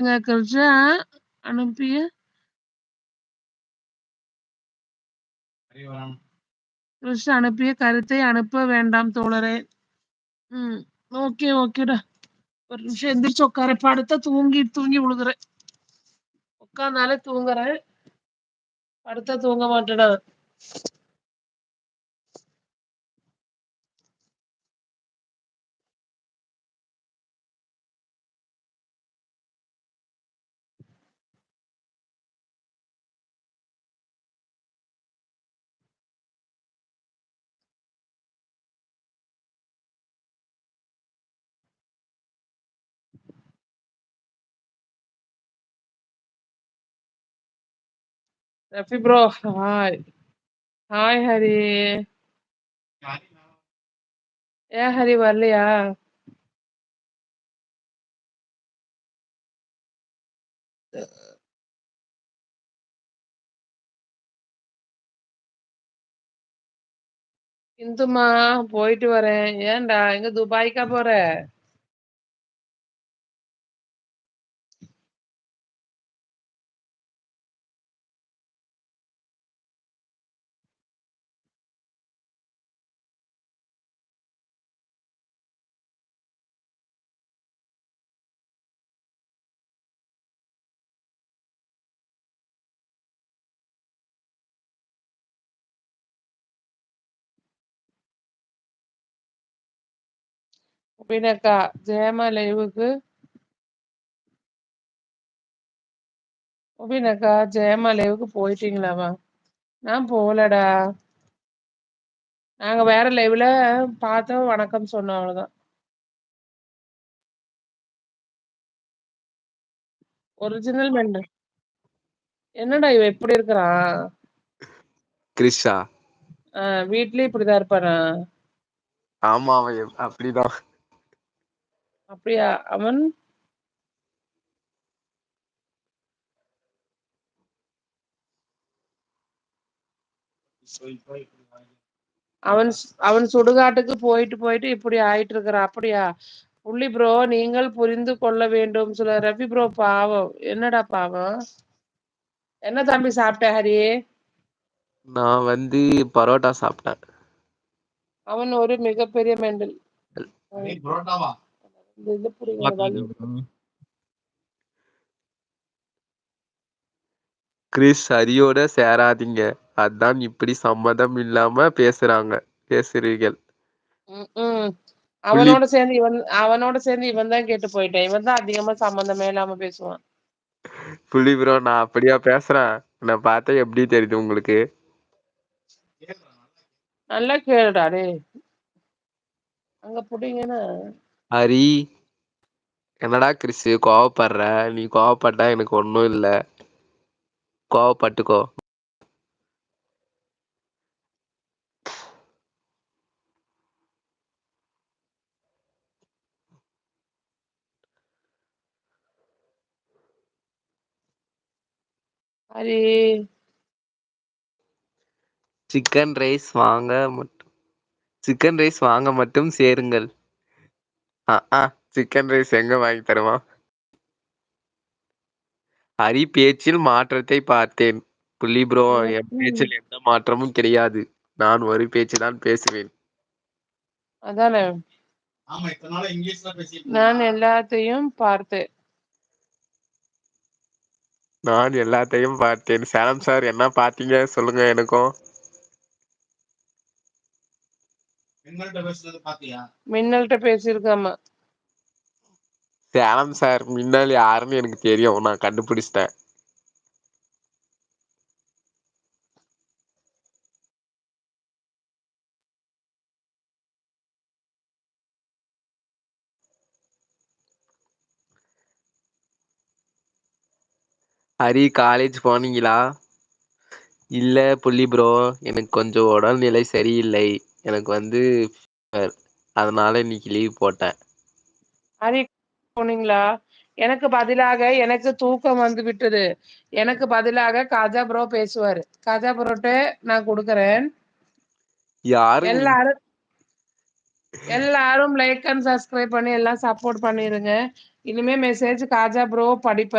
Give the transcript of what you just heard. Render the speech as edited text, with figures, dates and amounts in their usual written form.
கிருஷ்ணா அனுப்பிய கிருஷ்ணா அனுப்பிய கருத்தை அனுப்ப வேண்டாம் தோழரே. ஓகே ஓகேடா. ஒரு நிமிஷம் எந்திரிச்சு உட்கார. படுத்தா தூங்கி தூங்கி விழுகுறேன். உட்கார்ந்தாலே தூங்குறேன். படுத்தா தூங்க மாட்டேடா. Rafi bro hi. Hi Hari. ஏன் ஹரி வரலையா? இந்துமா போயிட்டு வரேன். ஏன்டா எங்க துபாய்க்கா போற? அப்படின்னாக்கா ஜெயமா லைவுக்கு அப்படின்னாக்கா ஜெயமா லைவுக்கு போயிட்டீங்களாவா? நான் போகலடா. நாங்க வேற லைவ்ல பார்த்தோம், வணக்கம் சொன்னோம், அவ்வளவுதான். Original mental. என்னடா இவ இப்படி இருக்கிறான்? கிரிஷா வீட்லயே இப்படிதான் இருப்பானா? ஆமா, அவன் அப்படிதான். அப்படியா? அவன் அவன் அவன் சுடுகாட்டுக்கு போயிட்டு போயிட்டு இப்படி ஆயிட்டு இருக்கிறான். அப்படியா? புள்ளி ப்ரோ, நீங்கள் புரிந்து கொள்ள வேண்டும். சொல்ல ரவி ப்ரோ பாவம். என்னடா பாவம்? என்ன தம்பி சாப்பிட்ட ஹரி? நான் வந்து பரோட்டா சாப்பிட்டேன். அவன் ஒரு மிகப்பெரிய மெண்டல். கிறிஸ் ஹரியோட சேராதீங்க, அதான் இப்படி சம்மதம் இல்லாம பேசுறீர்கள். அவனோட சேர்ந்து இவன் தான் கேட்டு போயிட்டேன். இவன் தான் அதிகமா சம்பந்தமே இல்லாம பேசுவான். புள்ளி ப்ரோ, நான் அப்படியா பேசுறேன்? நான் பார்த்தா எப்படி தெரியுது உங்களுக்கு? நல்லா கேளுடா டே. அங்க புடிங்கன்னா ஹரி, என்னடா கிறிஸ் கோவப்படுற? நீ கோவப்பட்டா எனக்கு ஒன்றும் இல்லை, கோவப்பட்டுக்கோ. ஹரி சிக்கன் ரைஸ் வாங்க மட்டும் சேருங்கள். சிக்கன் ரைஸ் எங்க வாங்கி தருவான்? ஹரி பேச்சில் மாற்றத்தை பார்த்தேன். புள்ளி ப்ரோ, என் பேச்சில் எந்த மாற்றமும் கிடையாது. நான் ஒரு பேச்சு தான் பேசுவேன். அதானே, நான் எல்லாத்தையும் பார்த்தேன். நான் எல்லாத்தையும் பார்த்தேன். சேலம் சார், என்ன பார்த்தீங்க சொல்லுங்க எனக்கும். மின்னல்கிட்ட பேசியிருக்காமா. சேலம் சார் மின்னல் யாருன்னு எனக்கு தெரியும், நான் கண்டுபிடிச்சிட்டேன். ஹரி, காலேஜ் போனீங்களா? இல்ல புள்ளி ப்ரோ, எனக்கு கொஞ்சம் உடல்நிலை சரியில்லை. எனக்கு வந்து அதனால இன்னைக்கு லீவ் போட்டேன். ஹரி போனீங்களா? எனக்கு பதிலாக எனக்கு தூக்கம் வந்து விட்டது. எனக்கு பதிலாக காஜா ப்ரோ பேசுவாரு. காஜா ப்ரோட்ட நான் கொடுக்கறேன். யாரு? எல்லாரும் எல்லாரும் லைக் அண்ட் சப்ஸ்கிரைப் பண்ணி எல்லாம் சப்போர்ட் பண்ணிருங்க. இனிமே மெசேஜ் காஜா ப்ரோ படிப்பேன்.